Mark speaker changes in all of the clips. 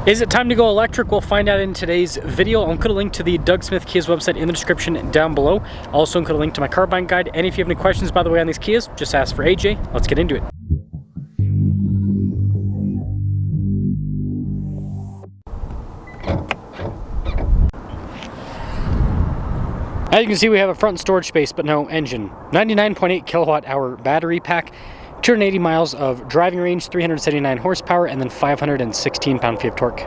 Speaker 1: Is it time to go electric? We'll find out in today's video. I'll include a link to the Doug Smith Kia's website in the description down below. I'll also include a link to my car buying guide. And if you have any questions, by the way, on these Kias, just ask for AJ. Let's get into it. As you can see, we have a front storage space, but no engine. 99.8 kilowatt hour battery pack, 280 miles of driving range, 379 horsepower, and then 516 pound-feet of torque.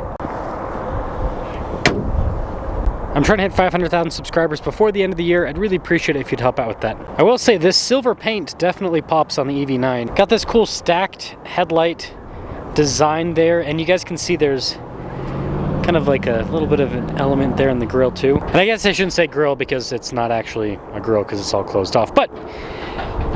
Speaker 1: I'm trying to hit 500,000 subscribers before the end of the year. I'd really appreciate it if you'd help out with that. I will say this silver paint definitely pops on the EV9. Got this cool stacked headlight design there, and you guys can see there's kind of like a little bit of an element there in the grille too. And I guess I shouldn't say grille because it's not actually a grille because it's all closed off, but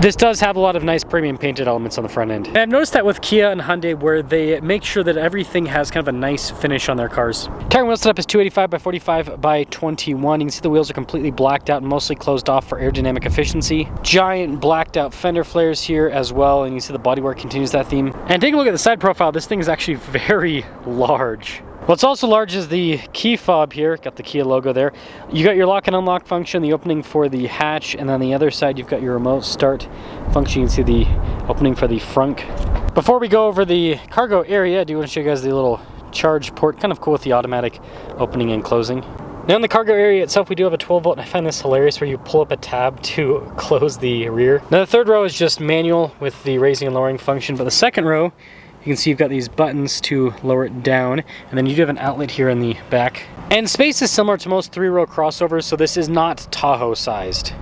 Speaker 1: this does have a lot of nice premium painted elements on the front end. And I've noticed that with Kia and Hyundai where they make sure that everything has kind of a nice finish on their cars. Tire wheel setup is 285 by 45 by 21. You can see the wheels are completely blacked out and mostly closed off for aerodynamic efficiency. Giant blacked out fender flares here as well, and you see the bodywork continues that theme. And take a look at the side profile. This thing is actually very large. What's also large is the key fob here. Got the Kia logo there. You got your lock and unlock function, the opening for the hatch, and on the other side you've got your remote start function. You can see the opening for the frunk. Before we go over the cargo area, I do want to show you guys the little charge port. Kind of cool with the automatic opening and closing. Now in the cargo area itself, we do have a 12 volt, and I find this hilarious where you pull up a tab to close the rear. Now the third row is just manual with the raising and lowering function, but the second row, you can see you've got these buttons to lower it down, and then you do have an outlet here in the back. And space is similar to most 3-row crossovers, so this is not Tahoe sized.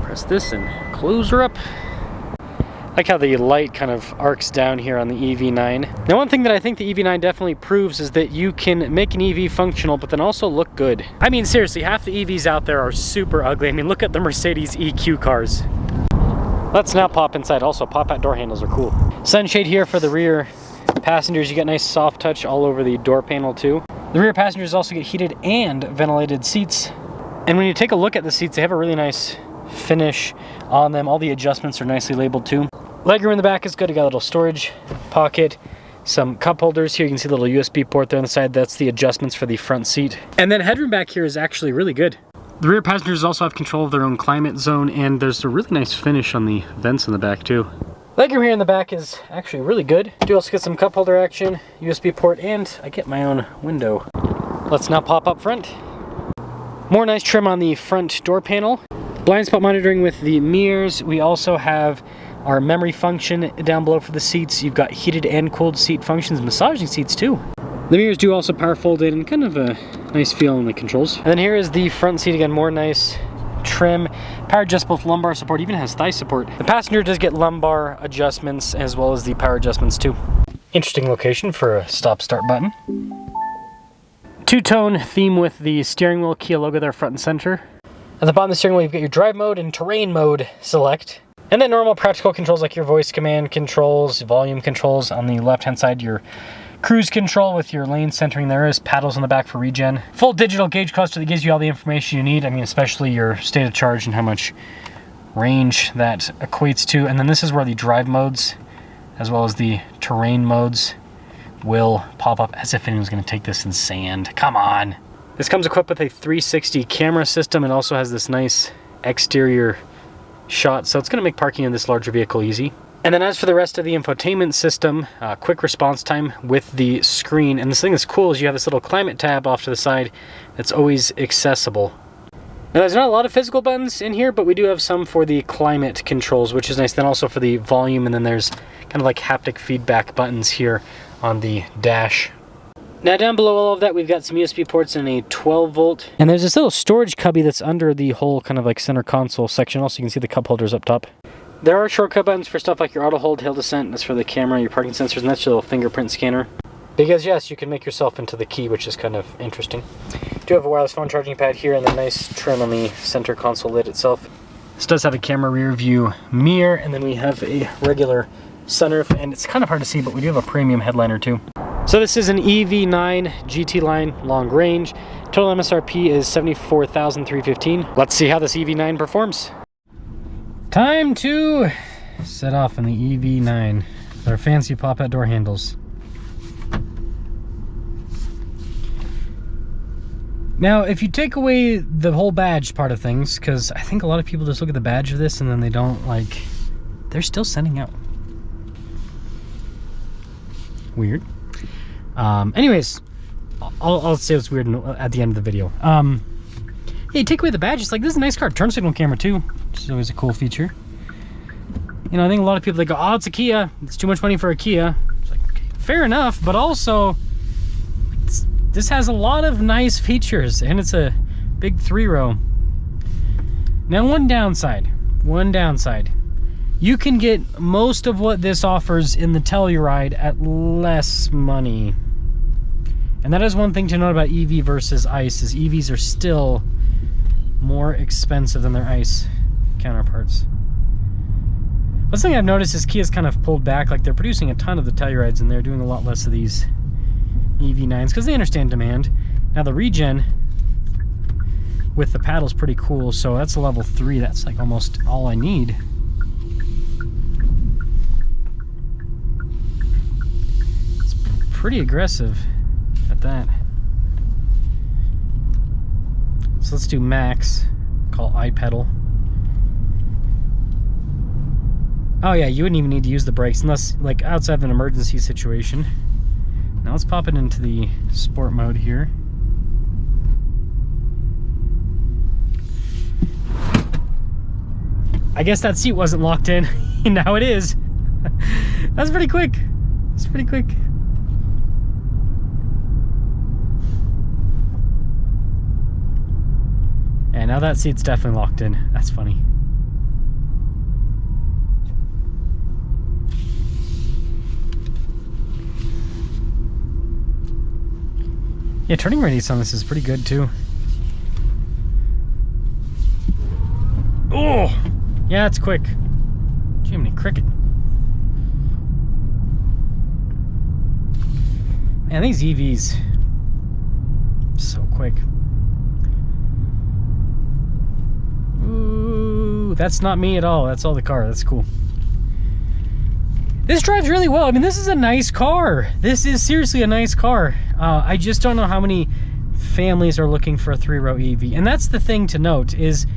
Speaker 1: Press this and close her up. I like how the light kind of arcs down here on the EV9. Now one thing that I think the EV9 definitely proves is that you can make an EV functional, but then also look good. I mean seriously, half the EVs out there are super ugly. I mean look at the Mercedes EQ cars. Let's now pop inside. Also, pop-out door handles are cool. Sunshade here for the rear passengers. You get nice soft touch all over the door panel too. The rear passengers also get heated and ventilated seats. And when you take a look at the seats, they have a really nice finish on them. All the adjustments are nicely labeled too. Legroom in the back is good. You got a little storage pocket, some cup holders here. You can see the little USB port there on the side. That's the adjustments for the front seat. And then headroom back here is actually really good. The rear passengers also have control of their own climate zone, and there's a really nice finish on the vents in the back too. Legroom here in the back is actually really good. You do also get some cup holder action, USB port, and I get my own window. Let's now pop up front. More nice trim on the front door panel. Blind spot monitoring with the mirrors. We also have our memory function down below for the seats. You've got heated and cooled seat functions, massaging seats too. The mirrors do also power fold in, and kind of a nice feel on the controls. And then here is the front seat again, more nice trim. Power adjusts both lumbar support, even has thigh support. The passenger does get lumbar adjustments as well as the power adjustments too. Interesting location for a stop-start button. Two-tone theme with the steering wheel, Kia logo there front and center. At the bottom of the steering wheel, you've got your drive mode and terrain mode select. And then normal practical controls like your voice command controls, volume controls. On the left-hand side, your cruise control with your lane centering. There is paddles on the back for regen. Full digital gauge cluster that gives you all the information you need. I mean, especially your state of charge and how much range that equates to. And then this is where the drive modes, as well as the terrain modes, will pop up as if anyone's gonna take this in sand. Come on. This comes equipped with a 360 camera system and also has this nice exterior shot. So it's gonna make parking in this larger vehicle easy. And then as for the rest of the infotainment system, quick response time with the screen. And this thing that's cool is you have this little climate tab off to the side that's always accessible. Now there's not a lot of physical buttons in here, but we do have some for the climate controls, which is nice. Then also for the volume, and then there's kind of like haptic feedback buttons here on the dash. Now down below all of that, we've got some USB ports and a 12 volt. And there's this little storage cubby that's under the whole kind of like center console section. Also you can see the cup holders up top. There are shortcut buttons for stuff like your auto hold, hill descent. That's for the camera, your parking sensors, and that's your little fingerprint scanner. Because yes, you can make yourself into the key, which is kind of interesting. You do have a wireless phone charging pad here and a nice trim on the center console lid itself. This does have a camera rear view mirror, and then we have a regular sunroof, and it's kind of hard to see, but we do have a premium headliner too. So this is an EV9 GT line long range. Total MSRP is $74,315. Let's see how this EV9 performs. Time to set off in the EV9 with our fancy pop-out door handles. Now, if you take away the whole badge part of things, because I think a lot of people just look at the badge of this and then they don't, like, they're still sending out. Weird. Anyways, I'll say what's weird at the end of the video. Yeah, take away the badge, it's like, this is a nice car. Turn signal camera too, which is always a cool feature. You know, I think a lot of people, they go, oh, it's a Kia. It's too much money for a Kia. It's like, okay, fair enough, but also, this has a lot of nice features, and it's a big 3-row. Now, one downside. You can get most of what this offers in the Telluride at less money. And that is one thing to note about EV versus ICE, is EVs are still more expensive than their ICE counterparts. One thing I've noticed is Kia's kind of pulled back, like they're producing a ton of the Tellurides and they're doing a lot less of these EV9s because they understand demand. Now the regen with the paddle's pretty cool, so that's a level 3. That's like almost all I need. It's pretty aggressive at that. So let's do max, call iPedal. Oh yeah, you wouldn't even need to use the brakes unless, like, outside of an emergency situation. Now let's pop it into the sport mode here. I guess that seat wasn't locked in. Now it is. That's pretty quick. That's pretty quick. And now that seat's definitely locked in. That's funny. Yeah, turning radius on this is pretty good too. Oh! Yeah, it's quick. Jiminy cricket. Man, these EVs, so quick. Ooh, that's not me at all. That's all the car. That's cool. This drives really well. I mean, this is a nice car. This is seriously a nice car. I just don't know how many families are looking for a 3-row EV. And that's the thing to note is,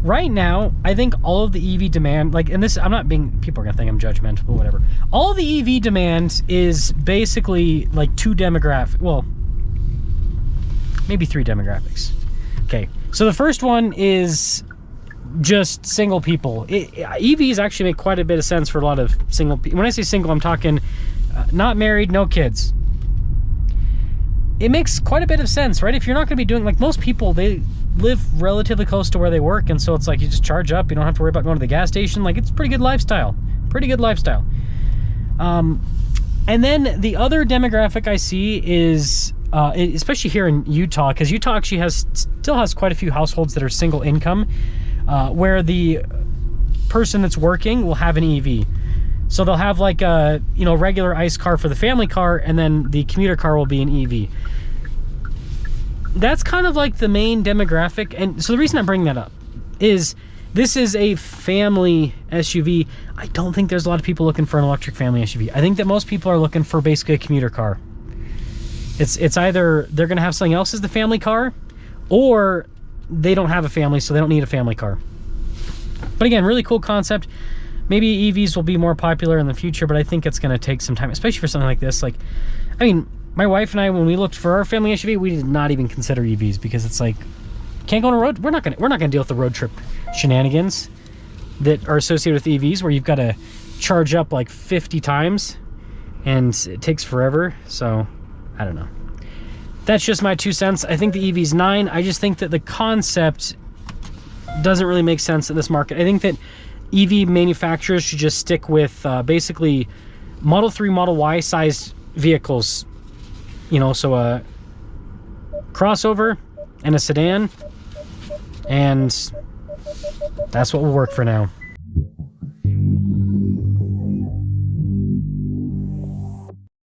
Speaker 1: right now, I think all of the EV demand, like, and this, I'm not being, people are gonna think I'm judgmental, but whatever. All the EV demand is basically like 2 demographics, well, maybe 3 demographics. Okay, so the first one is just single people. EVs actually make quite a bit of sense for a lot of single people. When I say single, I'm talking not married, no kids. It makes quite a bit of sense, right? If you're not going to be doing, like, most people, they live relatively close to where they work, and so it's like you just charge up, you don't have to worry about going to the gas station. Like, it's a pretty good lifestyle. And then the other demographic I see is especially here in Utah, because Utah actually still has quite a few households that are single income, where the person that's working will have an EV. So they'll have like a, you know, regular ICE car for the family car, and then the commuter car will be an EV. That's kind of like the main demographic. And so the reason I'm bringing that up is this is a family SUV. I don't think there's a lot of people looking for an electric family SUV. I think that most people are looking for basically a commuter car. It's either they're gonna have something else as the family car, or they don't have a family, so they don't need a family car. But again, really cool concept. Maybe EVs will be more popular in the future, but I think it's going to take some time, especially for something like this. Like, I mean, my wife and I, when we looked for our family SUV, we did not even consider EVs, because it's like, can't go on a road. We're not going to deal with the road trip shenanigans that are associated with EVs, where you've got to charge up like 50 times and it takes forever. So I don't know. That's just my 2 cents. I think the EV9, I just think that the concept doesn't really make sense in this market. I think that EV manufacturers should just stick with basically Model 3, Model Y sized vehicles. You know, so a crossover and a sedan, and that's what will work for now.